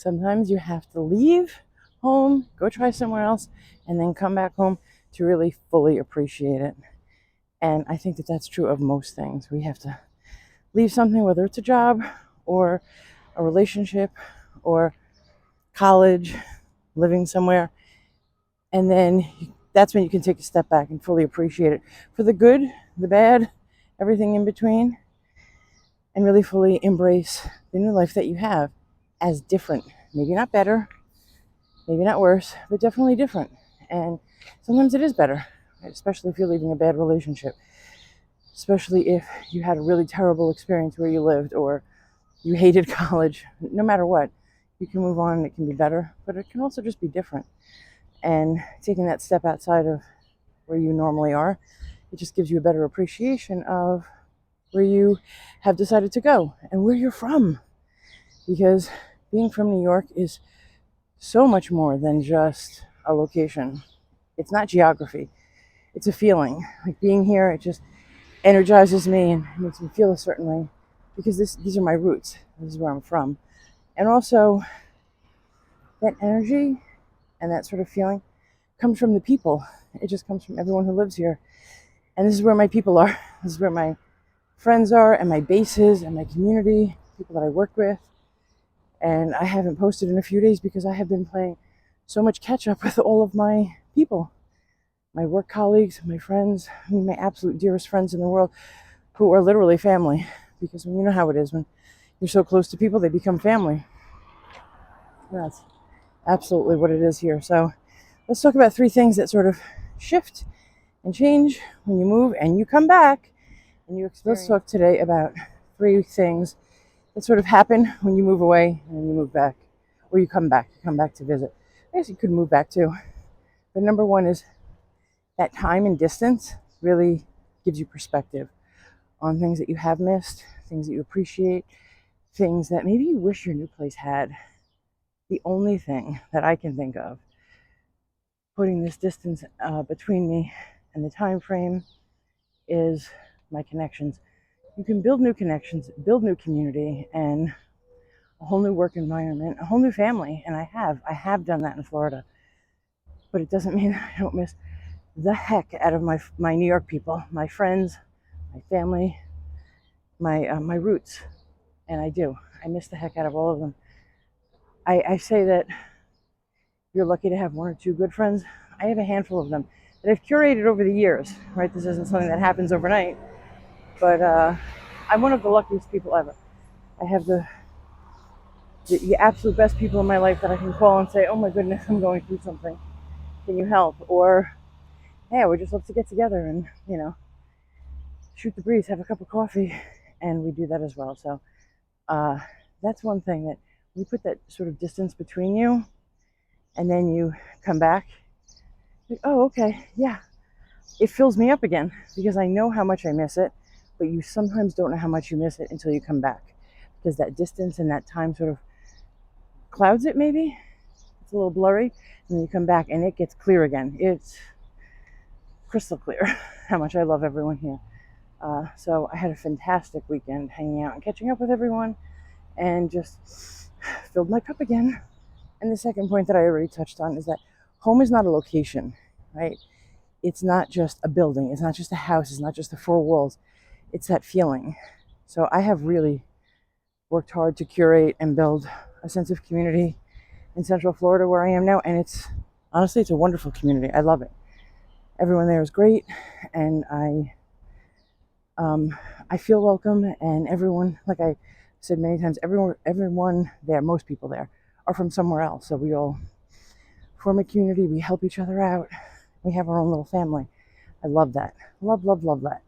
Sometimes you have to leave home, go try somewhere else, and then come back home to really fully appreciate it. And I think that that's true of most things. We have to leave something, whether it's a job or a relationship or college, living somewhere, and then that's when you can take a step back and fully appreciate it for the good, the bad, everything in between, and really fully embrace the new life that you have as different. Maybe not better, maybe not worse, but definitely different. And sometimes it is better, right? Especially if you're leaving a bad relationship, especially if you had a really terrible experience where you lived or you hated college. No matter what, you can move on and it can be better, but it can also just be different. And taking that step outside of where you normally are, it just gives you a better appreciation of where you have decided to go and where you're from. Because being from New York is so much more than just a location. It's not geography, it's a feeling. Like being here, it just energizes me and makes me feel a certain way because these are my roots. This is where I'm from. And also, that energy and that sort of feeling comes from the people. It just comes from everyone who lives here. And this is where my people are. This is where my friends are and my bases and my community, people that I work with. And I haven't posted in a few days because I have been playing so much catch up with all of my people, my work colleagues, my friends, my absolute dearest friends in the world who are literally family. Because when you know how it is, when you're so close to people, they become family. That's absolutely what it is here. So let's talk about 3 things that sort of shift and change when you move and you come back and you experience. Let's talk today about 3 things that sort of happen when you move away and then you move back, or you come back to visit. I guess you could move back too. But number 1 is that time and distance really gives you perspective on things that you have missed, things that you appreciate, things that maybe you wish your new place had. The only thing that I can think of putting this distance between me and the time frame is my connections. You can build new connections, build new community, and a whole new work environment, a whole new family. And I have done that in Florida. But it doesn't mean I don't miss the heck out of my New York people, my friends, my family, my roots. And I do. I miss the heck out of all of them. I say that you're lucky to have 1 or 2 good friends. I have a handful of them that I've curated over the years, right? This isn't something that happens overnight, but I'm one of the luckiest people ever. I have the absolute best people in my life that I can call and say, oh my goodness, I'm going through something. Can you help? Or, hey, I would just love to get together and, shoot the breeze, have a cup of coffee. And we do that as well. So uh, that's one thing that you put that sort of distance between you and then you come back. Like, oh, okay, yeah. It fills me up again because I know how much I miss it, but you sometimes don't know how much you miss it until you come back because that distance and that time sort of clouds it maybe. It's a little blurry, and then you come back and it gets clear again. It's crystal clear how much I love everyone here. So I had a fantastic weekend hanging out and catching up with everyone and just filled my cup again. And the second point that I already touched on is that home is not a location, right? It's not just a building. It's not just a house. It's not just the 4 walls. It's that feeling. So I have really worked hard to curate and build a sense of community in Central Florida where I am now. And it's a wonderful community. I love it. Everyone there is great. And I feel welcome. And everyone, like I said many times, everyone there, most people there are from somewhere else. So we all form a community. We help each other out. We have our own little family. I love that. Love, love, love that.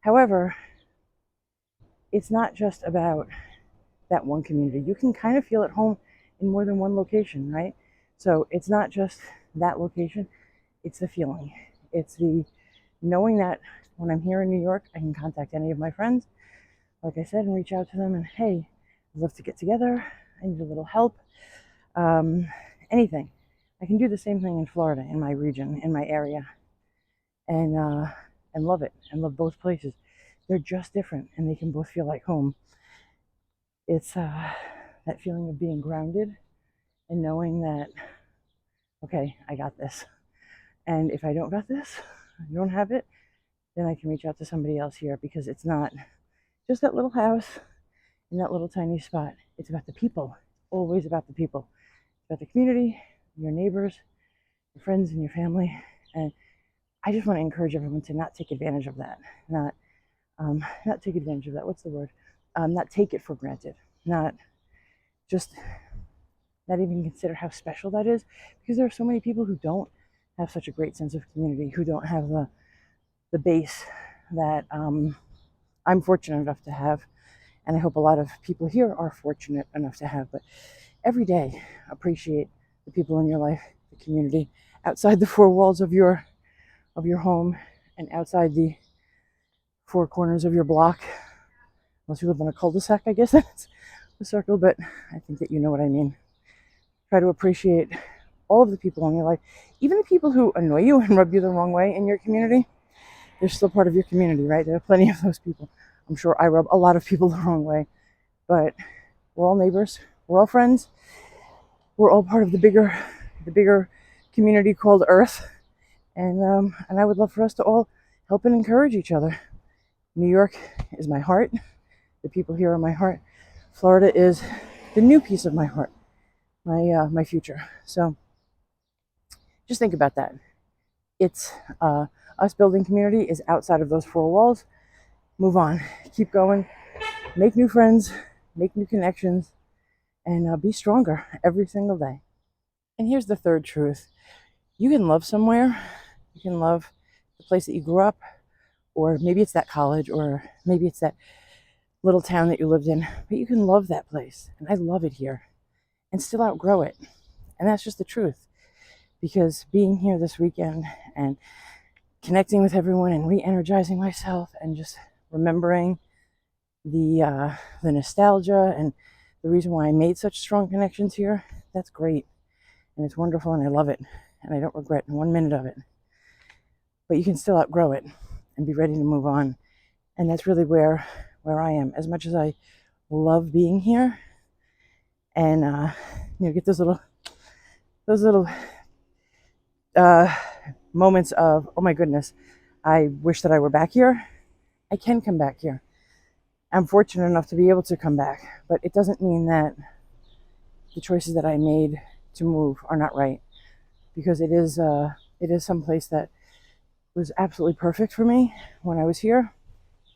However, it's not just about that one community. You can kind of feel at home in more than one location, right? So it's not just that location, it's the feeling. It's the knowing that when I'm here in New York, I can contact any of my friends, like I said, and reach out to them and, hey, I'd love to get together. I need a little help. Anything. I can do the same thing in Florida, in my region, in my area, and love it, and love both places. They're just different, and they can both feel like home. It's that feeling of being grounded and knowing that, okay, I got this. And if I don't got this, I don't have it, then I can reach out to somebody else here, because it's not just that little house in that little tiny spot. It's about the people, always about the people. It's about the community, your neighbors, your friends, and your family. And I just want to encourage everyone to not take advantage of that. Not take advantage of that. What's the word? Not take it for granted. Not just not even consider how special that is, because there are so many people who don't have such a great sense of community, who don't have the base that I'm fortunate enough to have, and I hope a lot of people here are fortunate enough to have. But every day, appreciate the people in your life, the community, outside the four walls of your home, and outside the four corners of your block. Unless you live in a cul-de-sac, I guess that's a circle, but I think that you know what I mean. Try to appreciate all of the people in your life, even the people who annoy you and rub you the wrong way in your community. They're still part of your community, right? There are plenty of those people. I'm sure I rub a lot of people the wrong way, but we're all neighbors, we're all friends, we're all part of the bigger community called Earth, and I would love for us to all help and encourage each other. New York is my heart. The people here are my heart. Florida is the new piece of my heart, my future. So just think about that. It's us building community is outside of those four walls. Move on, keep going, make new friends, make new connections, and be stronger every single day. And here's the third truth: you can love somewhere. You can love the place that you grew up, or maybe it's that college, or maybe it's that little town that you lived in, but you can love that place. And I love it here, and still outgrow it. And that's just the truth, because being here this weekend and connecting with everyone and re-energizing myself and just remembering the nostalgia and the reason why I made such strong connections here, that's great. And it's wonderful, and I love it, and I don't regret 1 minute of it. But you can still outgrow it and be ready to move on. And that's really where I am. As much as I love being here, and get those little moments of, oh my goodness, I wish that I were back here. I can come back here. I'm fortunate enough to be able to come back, but it doesn't mean that the choices that I made to move are not right, because it is someplace that was absolutely perfect for me when I was here,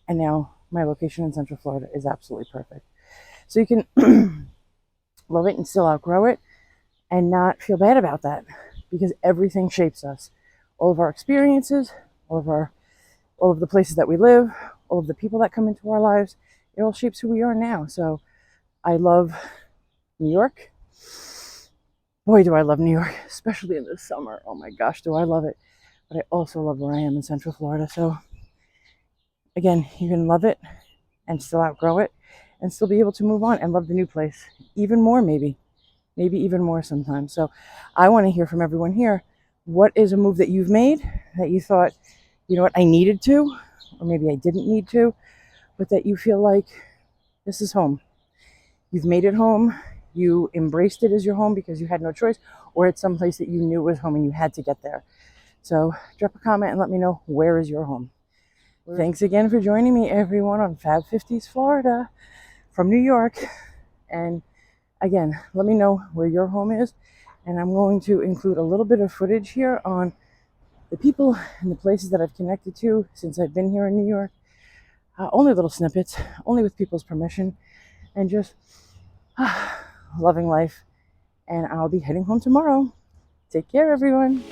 and now my location in Central Florida is absolutely perfect. So you can love it and still outgrow it, and not feel bad about that, because everything shapes us. All of our experiences, all of the places that we live, all of the people that come into our lives, it all shapes who we are now. So I love New York. Boy, do I love New York, especially in the summer. Oh my gosh, do I love it. But I also love where I am in Central Florida. So again, you can love it and still outgrow it, and still be able to move on and love the new place even more, maybe even more sometimes. So I want to hear from everyone here. What is a move that you've made that you thought, you know what, I needed to, or maybe I didn't need to, but that you feel like this is home? You've made it home. You embraced it as your home because you had no choice, or it's someplace that you knew was home and you had to get there. So drop a comment and let me know, where is your home? Thanks again for joining me, everyone, on Fab 50s Florida from New York. And again, let me know where your home is. And I'm going to include a little bit of footage here on the people and the places that I've connected to since I've been here in New York. Only little snippets, only with people's permission, and just loving life. And I'll be heading home tomorrow. Take care, everyone.